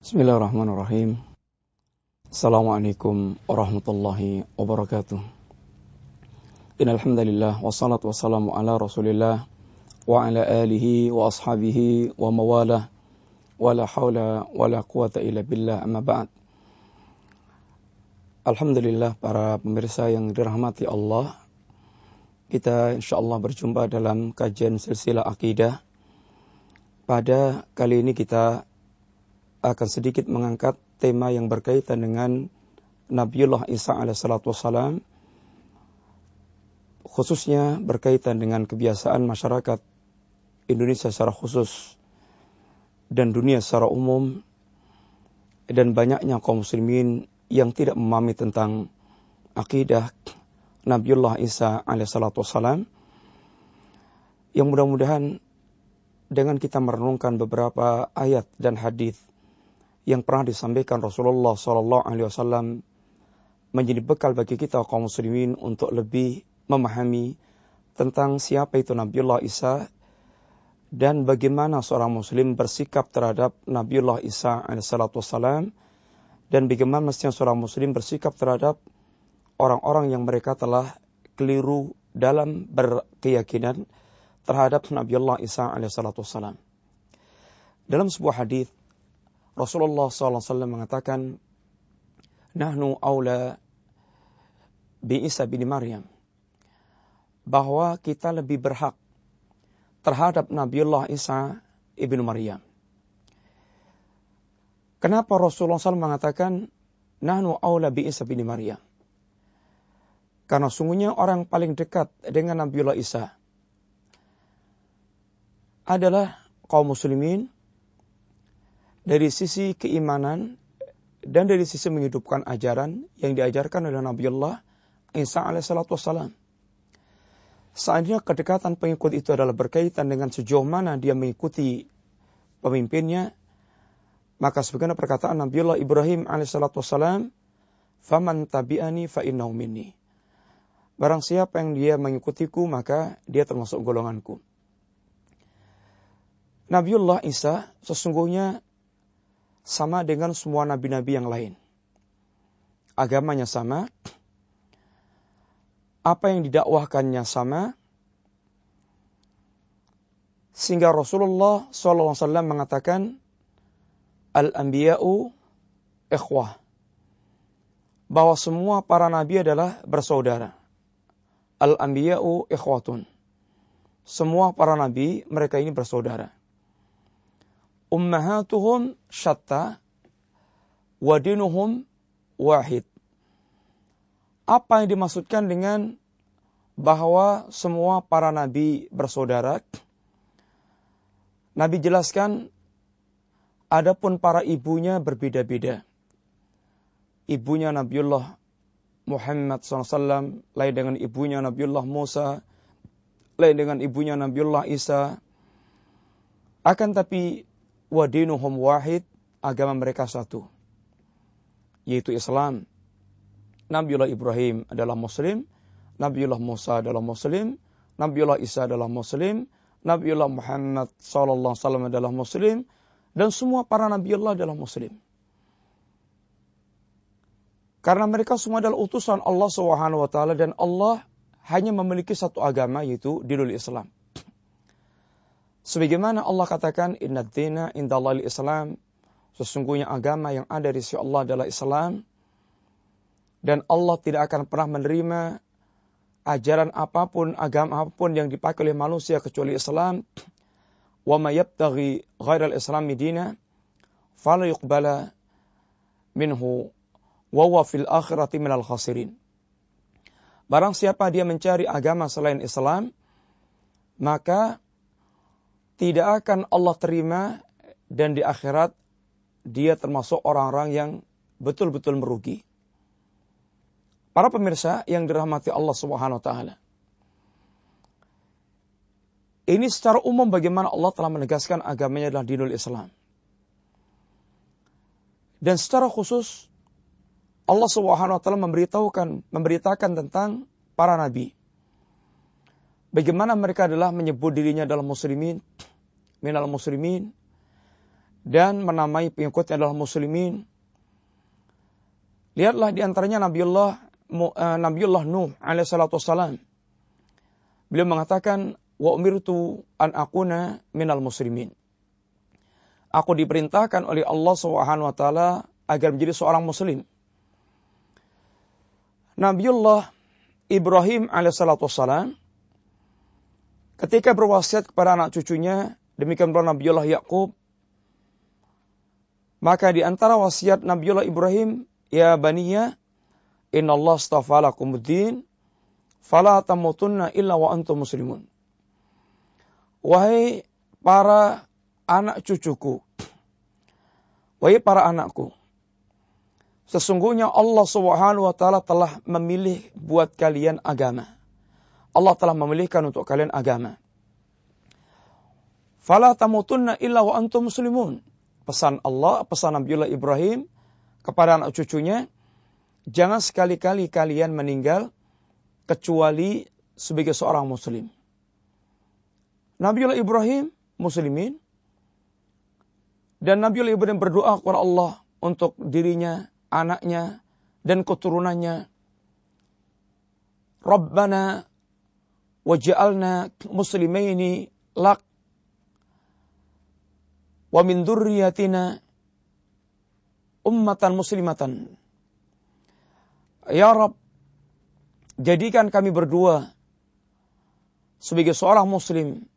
Bismillahirrahmanirrahim. Assalamualaikum warahmatullahi wabarakatuh. Innal hamdalillah wassalatu wassalamu ala Rasulillah wa ala alihi wa ashabihi wa mawalah wa la haula wa la quwata illa billah amma ba'd. Alhamdulillah para pemirsa yang dirahmati Allah. Kita insyaallah berjumpa dalam kajian silsilah akidah. Pada kali ini kita akan sedikit mengangkat tema yang berkaitan dengan Nabiullah Isa alaihissalatu wassalam, khususnya berkaitan dengan kebiasaan masyarakat Indonesia secara khusus dan dunia secara umum, dan banyaknya kaum muslimin yang tidak memahami tentang akidah Nabiullah Isa alaihissalatu wassalam, yang mudah-mudahan dengan kita merenungkan beberapa ayat dan hadis yang pernah disampaikan Rasulullah SAW menjadi bekal bagi kita kaum muslimin untuk lebih memahami tentang siapa itu Nabiullah Isa dan bagaimana seorang muslim bersikap terhadap Nabiullah Isa AS, dan bagaimana mestinya seorang muslim bersikap terhadap orang-orang yang mereka telah keliru dalam berkeyakinan terhadap Nabiullah Isa AS. Dalam sebuah hadis Rasulullah SAW mengatakan, Nahnu awla bi Isa bin Maryam, bahwa kita lebih berhak terhadap Nabiullah Isa ibn Maryam. Kenapa Rasulullah SAW mengatakan Nahnu awla bi Isa bin Maryam? Karena sungguhnya orang paling dekat dengan Nabiullah Isa adalah kaum muslimin dari sisi keimanan dan dari sisi menghidupkan ajaran yang diajarkan oleh Nabiullah Isa alaihissalatu wassalam. Seandainya kedekatan pengikut itu adalah berkaitan dengan sejauh mana dia mengikuti pemimpinnya, maka sebagaimana perkataan Nabiullah Ibrahim alaihissalatu wassalam, "Faman tabi'ani fa innahu minni." Barang siapa yang dia mengikutiku, maka dia termasuk golonganku. Nabiullah Isa sesungguhnya sama dengan semua nabi-nabi yang lain. Agamanya sama, apa yang didakwahkannya sama, sehingga Rasulullah SAW mengatakan, Al-Anbiya'u ikhwah, bahwa semua para nabi adalah bersaudara. Al-Anbiya'u ikhwatun, semua para nabi mereka ini bersaudara. Ummahatuhum syatta wa dinuhum wahid. Apa yang dimaksudkan dengan bahwa semua para nabi bersaudara? Nabi jelaskan, adapun para ibunya berbeda-beda. Ibunya Nabiullah Muhammad SAW lain dengan ibunya Nabiullah Musa, lain dengan ibunya Nabiullah Isa. Akan tapi wa dinuhum wahid, agama mereka satu, yaitu Islam. Nabiullah Ibrahim adalah Muslim, Nabiullah Musa adalah Muslim, Nabiullah Isa adalah Muslim, Nabiullah Muhammad SAW adalah Muslim, dan semua para Nabiullah adalah Muslim. Karena mereka semua adalah utusan Allah SWT, dan Allah hanya memiliki satu agama, yaitu dinul Islam. Sebagaimana Allah katakan, Inna dina indallahil Islam, sesungguhnya agama yang ada di sisi Allah adalah Islam, dan Allah tidak akan pernah menerima ajaran apapun, agama apapun yang dipakai oleh manusia kecuali Islam. Wa may yabtaghi ghairal islami dina fala yuqbala minhu wa huwa fil akhirati minal khasirin. Barang siapa dia mencari agama selain Islam, maka tidak akan Allah terima, dan di akhirat dia termasuk orang-orang yang betul-betul merugi. Para pemirsa yang dirahmati Allah Subhanahu wa taala. Ini secara umum bagaimana Allah telah menegaskan agamanya adalah dinul Islam. Dan secara khusus Allah Subhanahu wa taala memberitakan tentang para nabi. Bagaimana mereka adalah menyebut dirinya adalah muslimin, minal muslimin, dan menamai pengikutnya adalah muslimin. Lihatlah di antaranya Nabiullah Nuh alaihissalatu wassalam. Beliau mengatakan, wa umirtu an akuna minal muslimin. Aku diperintahkan oleh Allah Subhanahu wa taala agar menjadi seorang muslim. Nabiullah Ibrahim alaihissalatu wassalam ketika berwasiat kepada anak cucunya, demikian pula Nabiullah Yakub, maka di antara wasiat Nabiullah Ibrahim, ya baniya, innallaha astafa lakumuddin, fala tamutunna illa wa antum muslimun. Wahai para anak cucuku, wahai para anakku, sesungguhnya Allah Subhanahu wa taala telah memilih buat kalian agama. Allah telah memilihkan untuk kalian agama. Fala tamutunna illa wa antum muslimun. Pesan Allah, pesan Nabiullah Ibrahim kepada anak cucunya, jangan sekali-kali kalian meninggal kecuali sebagai seorang muslim. Nabiullah Ibrahim muslimin, dan Nabiullah Ibrahim berdoa kepada Allah untuk dirinya, anaknya, dan keturunannya. Rabbana waj'alna muslimaini lak wa min dzurriyyatina ummatan muslimatan. Ya Rabb, jadikan kami berdua sebagai seorang muslim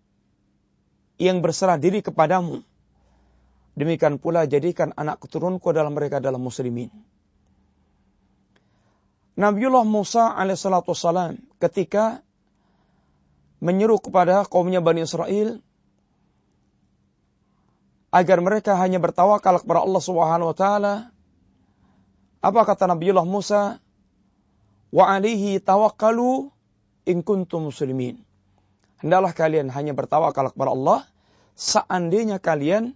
yang berserah diri kepadamu. Demikian pula jadikan anak keturunanku dalam mereka adalah muslimin. Nabiullah Musa alaihissalatu wassalam ketika menyeru kepada kaumnya Bani Israel agar mereka hanya bertawakal kepada Allah Subhanahu wa taala, apa kata Nabiullah Musa? Wa alaihi tawakkalu in kuntum muslimin. Hendaklah kalian hanya bertawakal kepada Allah seandainya kalian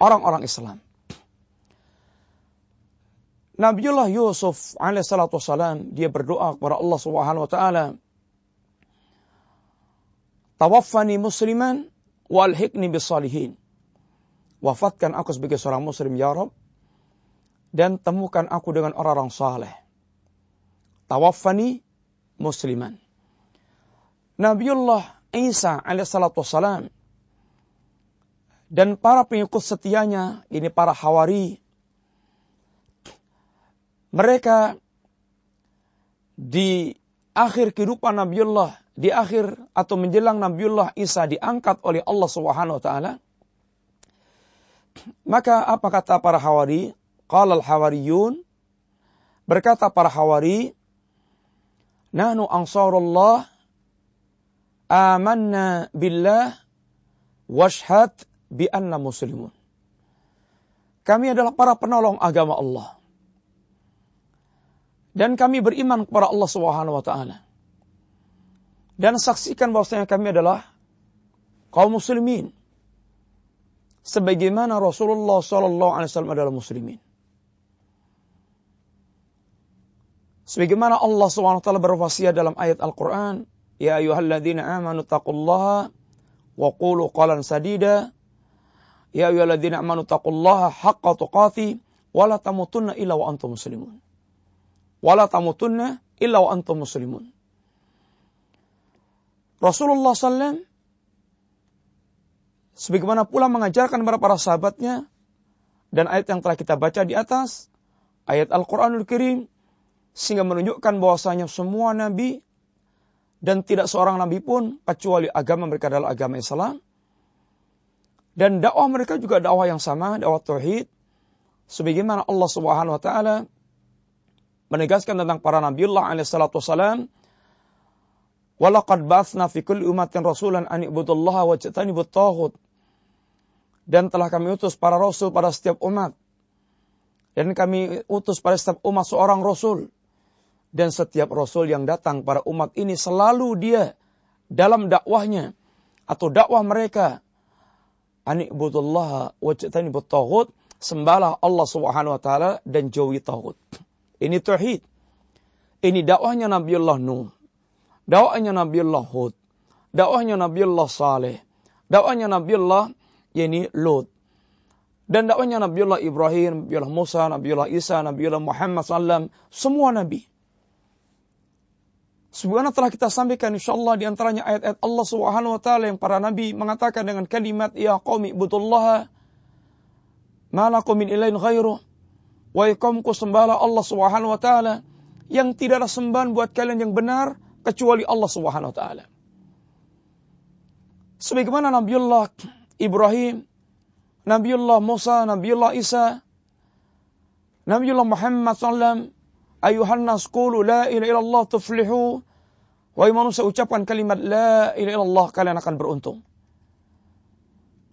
orang-orang Islam. Nabiullah Yusuf alaihissalatu wassalam, dia berdoa kepada Allah Subhanahu wa taala, tawaffani musliman wa alhiqni bis-shalihin. Wafatkan aku sebagai seorang muslim ya Rabb, dan temukan aku dengan orang-orang saleh. Tawaffani musliman. Nabiullah Isa alaihissalatu wassalam dan para pengikut setianya, ini para hawari, mereka di akhir kehidupan Nabiullah, di akhir atau menjelang Nabiullah Isa diangkat oleh Allah Subhanahu wa taala, maka apa kata para hawari? Qala al-hawariyun, berkata para hawari, nahnu ansarullah amanna billah washhad bi anna muslimun. Kami adalah para penolong agama Allah, dan kami beriman kepada Allah Subhanahu wa taala, dan saksikan bahwasanya kami adalah kaum muslimin sebagaimana Rasulullah sallallahu alaihi wasallam adalah muslimin. Sebagaimana Allah Subhanahu wa taala berwasiat dalam ayat Al-Qur'an, ya ayyuhalladzina amanu taqullaha wa qulu qawlan sadida. Ya ayyuhalladzina amanu taqullaha haqqa tuqatih wa la tamutunna illa wa antum muslimun. Wa la tamutunna illa wa antum muslimun. Rasulullah sallallahu sebagaimana pula mengajarkan kepada para sahabatnya, dan ayat yang telah kita baca di atas, ayat Al-Qur'anul Karim, sehingga menunjukkan bahwasanya semua nabi dan tidak seorang nabi pun kecuali agama mereka adalah agama Islam, dan dakwah mereka juga dakwah yang sama, dakwah tauhid, sebagaimana Allah Subhanahu wa taala menegaskan tentang para nabiullah alaihi salatu wasalam, wa laqad ba'atsna fi kulli ummatin rasulan an ibudullaha wajtanibut taghut. Dan telah kami utus para rasul pada setiap umat, dan kami utus pada setiap umat seorang rasul. Dan setiap rasul yang datang pada umat ini selalu dia dalam dakwahnya atau dakwah mereka, ani'budullaha wajtanibut taghut, sembahlah Allah Subhanahu wa taala dan jauhi taghut. Ini tauhid. Ini dakwahnya Nabiullah Nuh, dakwahnya Nabiullah Hud, dakwahnya Nabiullah Saleh, dakwahnya Nabiullah Lut. Dan dakwanya Nabiullah Ibrahim, Nabiullah Musa, Nabiullah Isa, Nabiullah Muhammad SAW, semua nabi. Sebagaimana telah kita sampaikan insyaallah di antaranya ayat-ayat Allah Subhanahu wa taala yang para nabi mengatakan dengan kalimat ya qaumi ibudullaha ma lakum min ilahin ghairuh. Wahai kaumku, sembahlah Allah Subhanahu wa taala yang tidak ada sembahan buat kalian yang benar kecuali Allah Subhanahu wa taala. Sebagaimana Nabiullah Ibrahim, Nabiullah Musa, Nabiullah Isa, Nabiullah Muhammad SAW, ayuhan nas qulu la ilaha illallah tuflihu. Wahai manusia, ucapkan kalimat la ilaha illallah, kalian akan beruntung.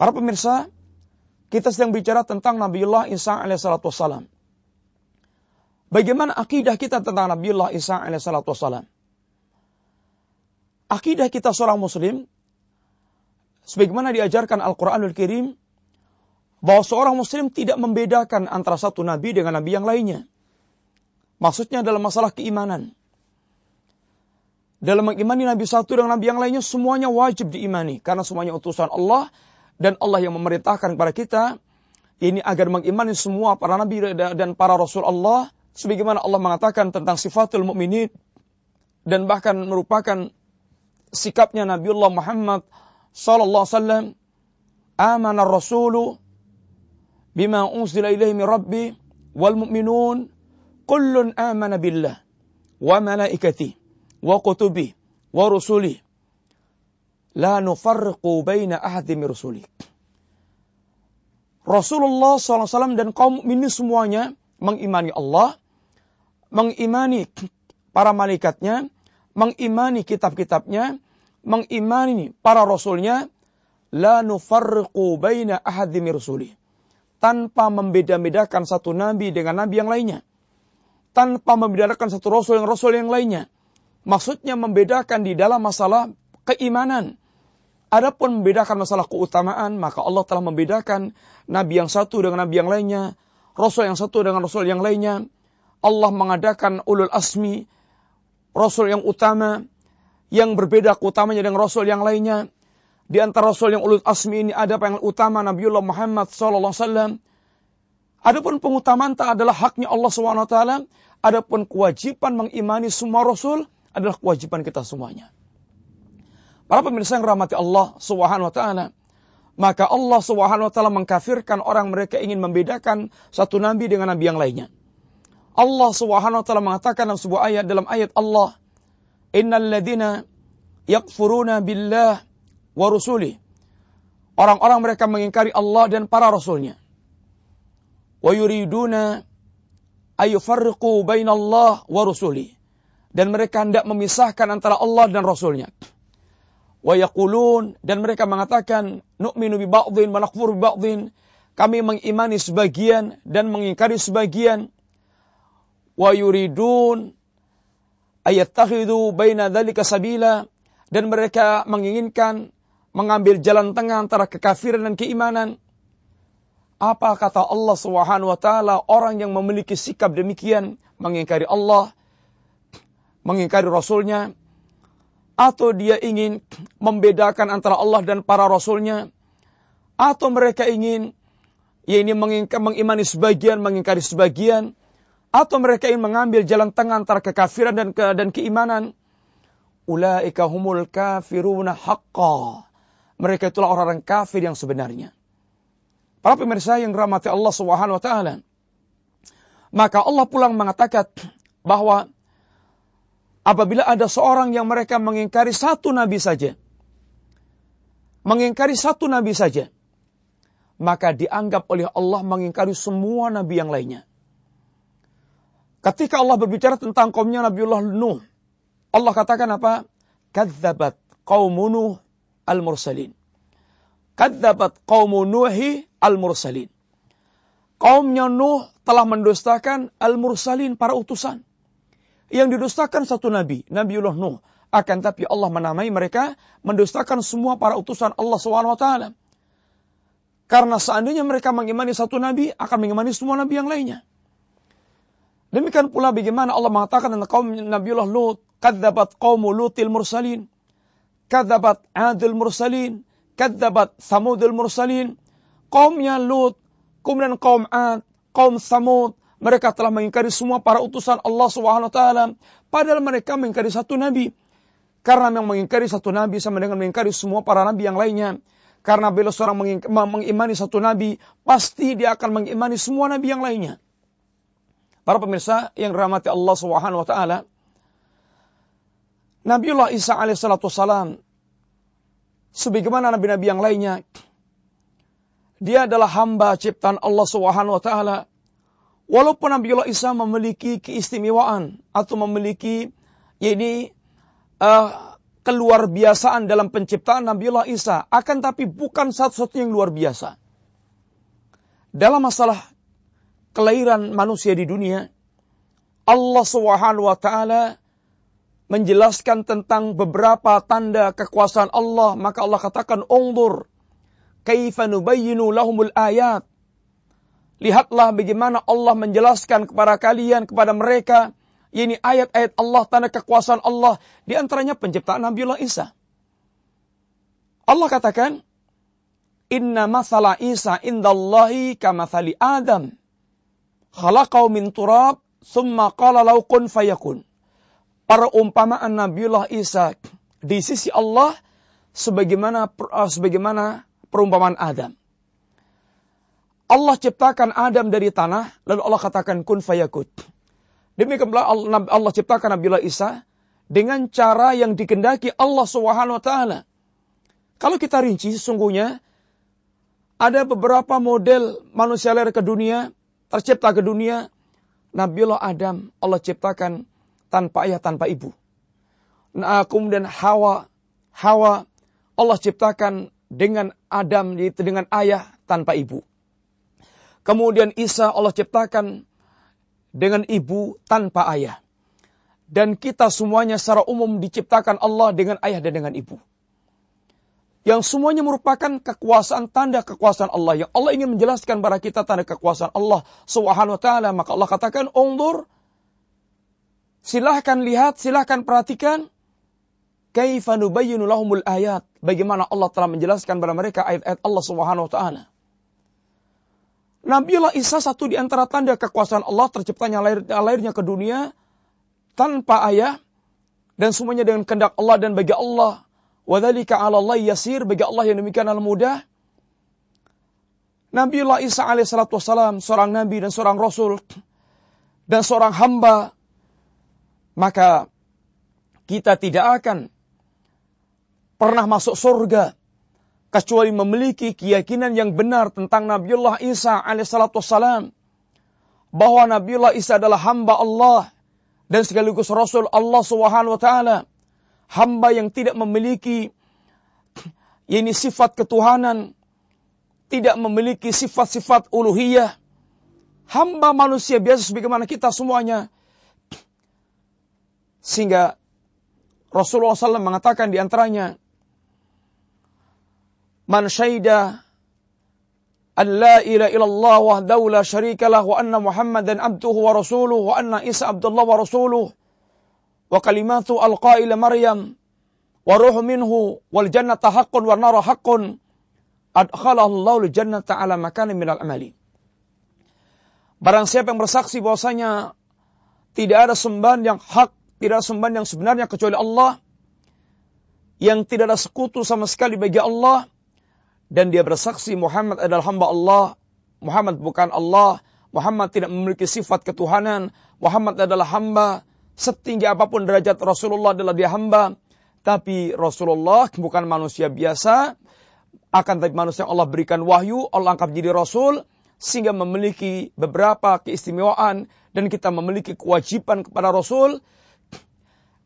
Para pemirsa, kita sedang bicara tentang Nabiullah Isa alaihissalatu wassalam. Bagaimana akidah kita tentang Nabiullah Isa alaihissalatu wassalam? Akidah kita seorang muslim, sebagaimana diajarkan Al-Quranul Karim, bahwa seorang muslim tidak membedakan antara satu nabi dengan nabi yang lainnya. Maksudnya dalam masalah keimanan. Dalam mengimani nabi satu dengan nabi yang lainnya, semuanya wajib diimani. Karena semuanya utusan Allah, dan Allah yang memerintahkan kepada kita, ini agar mengimani semua para nabi dan para rasul Allah, sebagaimana Allah mengatakan tentang sifatul mukminin, dan bahkan merupakan sikapnya Nabiullah Muhammad sallallahu alaihi wasallam, amana ar-rasulu bima unzila ilaihi min rabbi wal mu'minun kullun amana billah wa malaikatihi wa kutubihi wa rusulihi la nufarriqu baina ahadin min rusulihi. Rasulullah SAW dan kaum mukminin semuanya mengimani Allah, mengimani para malaikatnya, mengimani kitab-kitabnya, mengimani para rasulnya, la nufarriqu baina ahadin min rusulihi, tanpa membeda-bedakan satu nabi dengan nabi yang lainnya, tanpa membedakan satu rasul yang lainnya. Maksudnya membedakan di dalam masalah keimanan. Adapun membedakan masalah keutamaan, maka Allah telah membedakan nabi yang satu dengan nabi yang lainnya, rasul yang satu dengan rasul yang lainnya. Allah mengadakan ulul asmi, rasul yang utama, yang berbeda keutamanya dengan rasul yang lainnya. Di antara rasul yang ulul asmi ini ada yang utama Nabiullah Muhammad SAW. Adapun pengutamaan tak adalah haknya Allah SWT. Adapun kewajiban mengimani semua rasul adalah kewajiban kita semuanya. Para pemirsa yang rahmati Allah SWT, maka Allah SWT mengkafirkan orang mereka ingin membedakan satu nabi dengan nabi yang lainnya. Allah SWT mengatakan dalam sebuah ayat, dalam ayat Allah, innal ladzina yakfuruna billah wa rusuli, orang-orang mereka mengingkari Allah dan para rasulnya, wa yuriduna ayufarriqu bainallah wa rusuli, dan mereka hendak memisahkan antara Allah dan rasulnya. Wa yaqulun, dan mereka mengatakan nu'minu bi ba'dhin wa nakfuru bi ba'dhin, kami mengimani sebagian dan mengingkari sebagian. Wa yuridun ayattakhidhu baina dzalika sabila, dan mereka menginginkan mengambil jalan tengah antara kekafiran dan keimanan. Apa kata Allah Subhanahu wa taala, orang yang memiliki sikap demikian, mengingkari Allah, mengingkari rasulnya, atau dia ingin membedakan antara Allah dan para rasulnya, atau mereka ingin mengimani sebagian, mengingkari sebagian, atau mereka ingin mengambil jalan tengah antara kekafiran dan keimanan. Ulaika humul kafiruna haqqa. Mereka itulah orang-orang kafir yang sebenarnya. Para pemirsa yang dirahmati Allah Subhanahu wa taala, maka Allah pulang mengatakan bahwa apabila ada seorang yang mereka mengingkari satu nabi saja, maka dianggap oleh Allah mengingkari semua nabi yang lainnya. Ketika Allah berbicara tentang kaumnya Nabiullah Nuh, Allah katakan apa? Kadzabat qaumu Nuh al-mursalin. Kadzabat qaumu Nuhi al-mursalin. Kaumnya Nuh telah mendustakan al-mursalin, para utusan. Yang didustakan satu nabi, Nabiullah Nuh. Akan tapi Allah menamai mereka mendustakan semua para utusan Allah SWT. Karena seandainya mereka mengimani satu nabi, akan mengimani semua nabi yang lainnya. Demikian pula bagaimana Allah mengatakan tentang kaum Nabiullah Lut, kadzabat qaumu Lutil mursalin, kadzabat Adil mursalin, kadzabat Samudul mursalin. Kaumnya Lut kemudian kaum Ad, kaum Samud, mereka telah mengingkari semua para utusan Allah SWT, padahal mereka mengingkari satu nabi. Karena yang mengingkari satu nabi sama dengan mengingkari semua para nabi yang lainnya. Karena bila seorang mengimani satu nabi, pasti dia akan mengimani semua nabi yang lainnya. Para pemirsa yang dirahmati Allah SWT, Nabiullah Isa alaihissalam, sebagaimana nabi-nabi yang lainnya, dia adalah hamba ciptaan Allah SWT. Walaupun Nabiullah Isa memiliki keistimewaan atau memiliki keluar biasaan dalam penciptaan Nabiullah Isa, akan tapi bukan satu-satunya yang luar biasa. Dalam masalah kelahiran manusia di dunia, Allah SWT menjelaskan tentang beberapa tanda kekuasaan Allah, maka Allah katakan, "Unzur kaifa nubayyinu lahumul ayat." Lihatlah bagaimana Allah menjelaskan kepada kalian, kepada mereka, ini ayat-ayat Allah, tanda kekuasaan Allah, di antaranya penciptaan Nabiullah Isa. Allah katakan, "Inna mathala Isa indallahi kamathali Adam, khalaqahu min turab, thumma qala lahu kun fayakun." Perumpamaan Nabiullah Isa di sisi Allah sebagaimana perumpamaan Adam. Allah ciptakan Adam dari tanah, lalu Allah katakan kun fayakun. Demikian pula Allah ciptakan Nabiullah Isa dengan cara yang dikehendaki Allah SWT. Kalau kita rinci, sesungguhnya ada beberapa model manusia lahir ke dunia, tercipta ke dunia. Nabiullah Adam Allah ciptakan tanpa ayah, tanpa ibu. Nah, kemudian Hawa Allah ciptakan dengan Adam, yaitu dengan ayah tanpa ibu. Kemudian Isa Allah ciptakan dengan ibu tanpa ayah. Dan kita semuanya secara umum diciptakan Allah dengan ayah dan dengan ibu. Yang semuanya merupakan kekuasaan, tanda kekuasaan Allah. Yang Allah ingin menjelaskan kepada kita tanda kekuasaan Allah SWT. Maka Allah katakan, "Unzur." Silahkan lihat, silahkan perhatikan. Kaifa nubayyinu lahumul ayat. Bagaimana Allah telah menjelaskan kepada mereka ayat-ayat Allah SWT. Nabiullah Isa satu di antara tanda kekuasaan Allah, terciptanya lahirnya ke dunia tanpa ayah, dan semuanya dengan kehendak Allah dan bagi Allah. Wa dzalika 'ala Allah yasir, bagi Allah yang demikian adalah mudah. Nabiullah Isa alaihissalam seorang nabi dan seorang rasul dan seorang hamba. Maka kita tidak akan pernah masuk surga kecuali memiliki keyakinan yang benar tentang Nabiullah Isa alaihissalam, bahwa Nabiullah Isa adalah hamba Allah dan sekaligus Rasul Allah SWT. Hamba yang tidak memiliki sifat ketuhanan, tidak memiliki sifat-sifat uluhiyah. Hamba manusia biasa sebagaimana kita semuanya. Sehingga Rasulullah SAW mengatakan di antaranya, "Man syahida an la ilaha illallah wahdahu la syarika lah wa anna Muhammadan abduhu wa rasuluhu wa anna Isa abdullah wa rasuluhu wa kalimatu alqa ila Maryam wa ruhu minhu wal jannata haqqun wa nara haqqun adkhalahu Allahu al jannata ala makanin minal amali." Barang siapa yang bersaksi bahwasanya tidak ada sembahan yang hak, tidak ada sembahan yang sebenarnya kecuali Allah, yang tidak ada sekutu sama sekali bagi Allah, dan dia bersaksi Muhammad adalah hamba Allah, Muhammad bukan Allah, Muhammad tidak memiliki sifat ketuhanan, Muhammad adalah hamba, setinggi apapun derajat Rasulullah adalah dia hamba, tapi Rasulullah bukan manusia biasa, akan tapi manusia yang Allah berikan wahyu, Allah angkat jadi Rasul, sehingga memiliki beberapa keistimewaan, dan kita memiliki kewajiban kepada Rasul.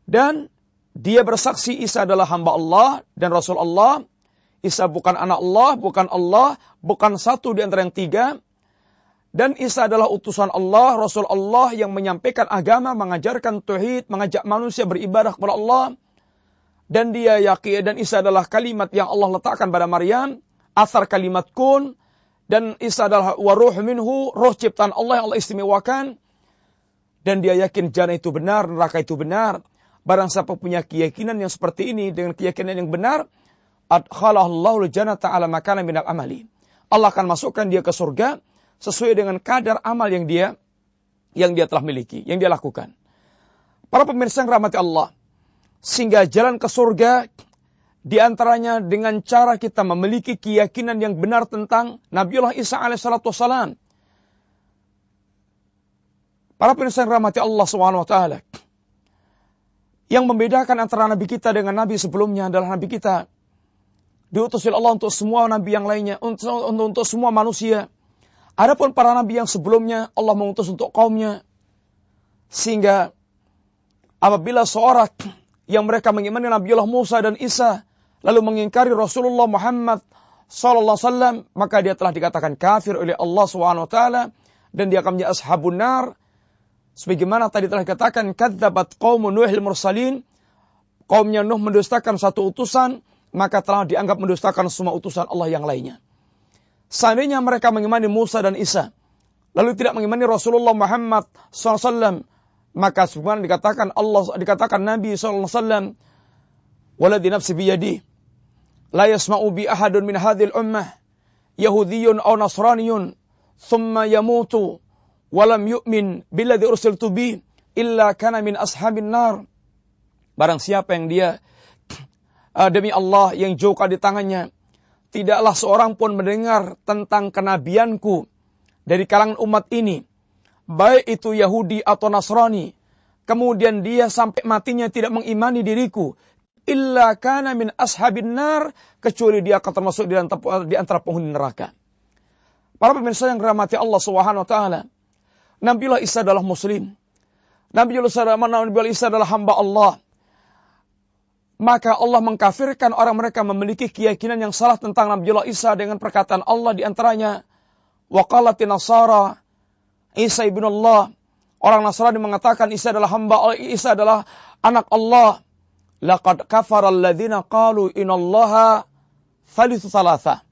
Dan dia bersaksi Isa adalah hamba Allah dan Rasul Allah. Isa bukan anak Allah, bukan satu di antara yang tiga. Dan Isa adalah utusan Allah, Rasul Allah yang menyampaikan agama, mengajarkan tauhid, mengajak manusia beribadah kepada Allah. Dan dia yakin, dan Isa adalah kalimat yang Allah letakkan pada Maryam, asar kalimat kun. Dan Isa adalah waruh minhu, roh ciptaan Allah yang Allah istimewakan. Dan dia yakin jannah itu benar, neraka itu benar. Barang siapa punya keyakinan yang seperti ini dengan keyakinan yang benar, adkhalallahu al-jannata ala makanin minal amali. Allah akan masukkan dia ke surga sesuai dengan kadar amal yang dia telah miliki, yang dia lakukan. Para pemirsa yang rahmati Allah, sehingga jalan ke surga di antaranya dengan cara kita memiliki keyakinan yang benar tentang Nabiullah Isa alaihissalatu wassalam. Para pemirsa yang rahmati Allah SWT, yang membedakan antara Nabi kita dengan Nabi sebelumnya adalah Nabi kita diutus oleh Allah untuk semua Nabi yang lainnya, untuk semua manusia. Adapun para Nabi yang sebelumnya, Allah mengutus untuk kaumnya. Sehingga apabila seorang yang mereka mengimani Nabiullah Musa dan Isa, lalu mengingkari Rasulullah Muhammad SAW, maka dia telah dikatakan kafir oleh Allah SWT, dan dia akan menjadi ashabun nar. Sebagaimana tadi telah dikatakan, kadzabat qaumun Nuhil mursalin, kaumnya Nuh mendustakan satu utusan, maka telah dianggap mendustakan semua utusan Allah yang lainnya. Seandainya mereka mengimani Musa dan Isa, lalu tidak mengimani Rasulullah Muhammad SAW, maka sebagaimana dikatakan Nabi SAW, waladhi nafsi biyadih, la yasma'u bi ahadun min hadhil ummah, Yahudiyun aw Nasraniyun, thumma yamutu, walam yu'min billadhi ursiltu bih illa kana min ashabin nar. Barang siapa yang dia demi Allah yang joka di tangannya, tidaklah seorang pun mendengar tentang kenabianku dari kalangan umat ini, baik itu Yahudi atau Nasrani, kemudian dia sampai matinya tidak mengimani diriku, illa kana min ashabin nar, kecuali dia akan termasuk di antara penghuni neraka. Para pemirsa yang dirahmati Allah Subhanahu wa taala, Nabiullah Isa adalah muslim. Nabiullah Isa adalah hamba Allah. Maka Allah mengkafirkan orang mereka memiliki keyakinan yang salah tentang Nabiullah Isa dengan perkataan Allah di antaranya, wa qalatin nasara Isa ibn Allah. Orang Nasrani mengatakan Isa adalah hamba Allah, Isa adalah anak Allah. Laqad kafara alladhina qalu inallaha thalithu thalatha.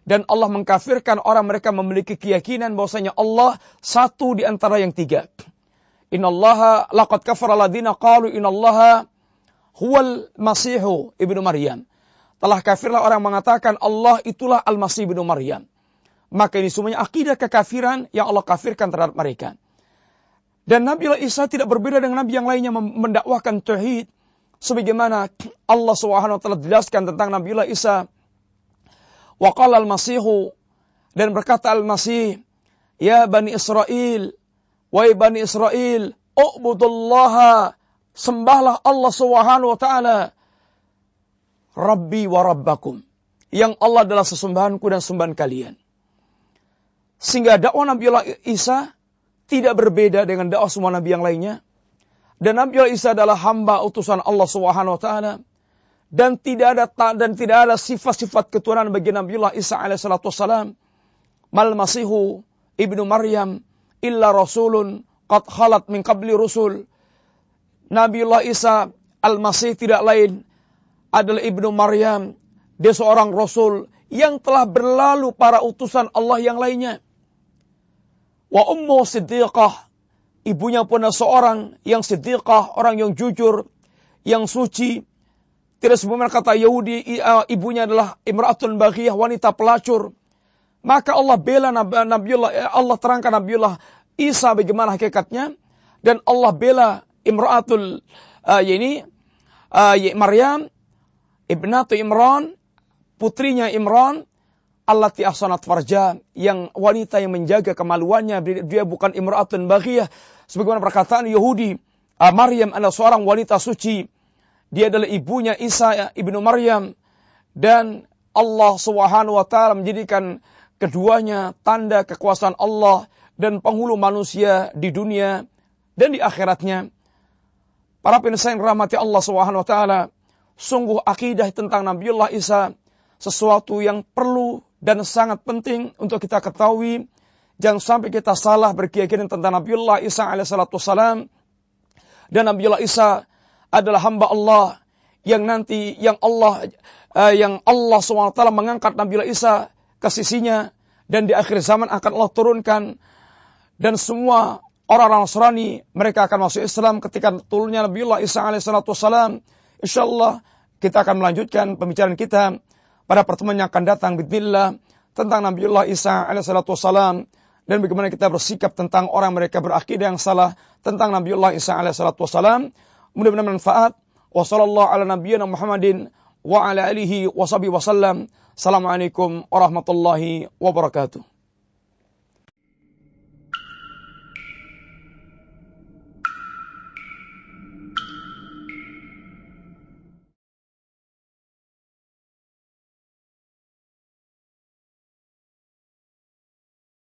Dan Allah mengkafirkan orang mereka memiliki keyakinan bahwasanya Allah satu di antara yang tiga. Innallaha laqad kafara alladziina qalu innallaha huwal masihu ibnu Maryam. Telah kafirlah orang mengatakan Allah itulah Al-Masih ibnu Maryam. Maka ini semuanya akidah kekafiran yang Allah kafirkan terhadap mereka. Dan Nabi Isa tidak berbeda dengan nabi yang lainnya mendakwahkan tauhid, sebagaimana Allah SWT telah jelaskan tentang Nabi Isa. Wa qala al-Masihu, dan berkata al-Masih, ya Bani Israel, wahai Bani Israel, u'budullaha, sembahlah Allah Subhanahu wa taala, Rabbi wa Rabbakum, yang Allah adalah sesembahanku dan sembahan kalian. Sehingga dakwah Nabi Isa tidak berbeda dengan dakwah semua nabi yang lainnya. Dan Nabi Isa adalah hamba utusan Allah Subhanahu wa taala. Dan tidak ada sifat-sifat keturunan bagi Nabiullah Isa alaihissalatu wassalam. Mal Masihu ibnu Maryam illa rasulun qad khalat min qabli rusul. Nabiullah Isa al-Masih tidak lain adalah ibnu Maryam. Dia seorang rasul yang telah berlalu para utusan Allah yang lainnya. Wa ummu siddiqah, ibunya pun adalah seorang yang siddiqah, orang yang jujur, yang suci. Tidak sebagaimana kata Yahudi, ibunya adalah imra'atun baghiyah, wanita pelacur. Maka Allah bela Allah terangkan Nabiullah Isa bagaimana hakikatnya, dan Allah bela imra'atul Maryam ibnatu Imran, putrinya Imran, allati ahsanat farja, yang wanita yang menjaga kemaluannya, dia bukan imra'atun baghiyah sebagaimana perkataan Yahudi. Maryam adalah seorang wanita suci. Dia adalah ibunya Isa ibnu Maryam, dan Allah Subhanahu wa taala menjadikan keduanya tanda kekuasaan Allah dan penghulu manusia di dunia dan di akhiratnya. Para pemirsa yang rahmati Allah Subhanahu wa taala, sungguh akidah tentang Nabiullah Isa sesuatu yang perlu dan sangat penting untuk kita ketahui. Jangan sampai kita salah berkeyakinan tentang Nabiullah Isa alaihissalatu wassalam. Dan Nabiullah Isa adalah hamba Allah yang Allah SWT mengangkat Nabiullah Isa ke sisinya, dan di akhir zaman akan Allah turunkan, dan semua orang-orang Nasrani mereka akan masuk Islam ketika turunnya Nabiullah Isa alaihissalatu wassalam. Insyaallah kita akan melanjutkan pembicaraan kita pada pertemuan yang akan datang bismillah tentang Nabiullah Isa alaihissalatu wassalam. dan bagaimana kita bersikap tentang orang mereka berakidah yang salah tentang Nabiullah Isa alaihissalatu wassalam. Mudah-mudahan manfaat. Wa sallallahu ala nabiyyina Muhammadin wa ala alihi wa sahbihi wasallam. Assalamualaikum warahmatullahi wabarakatuh.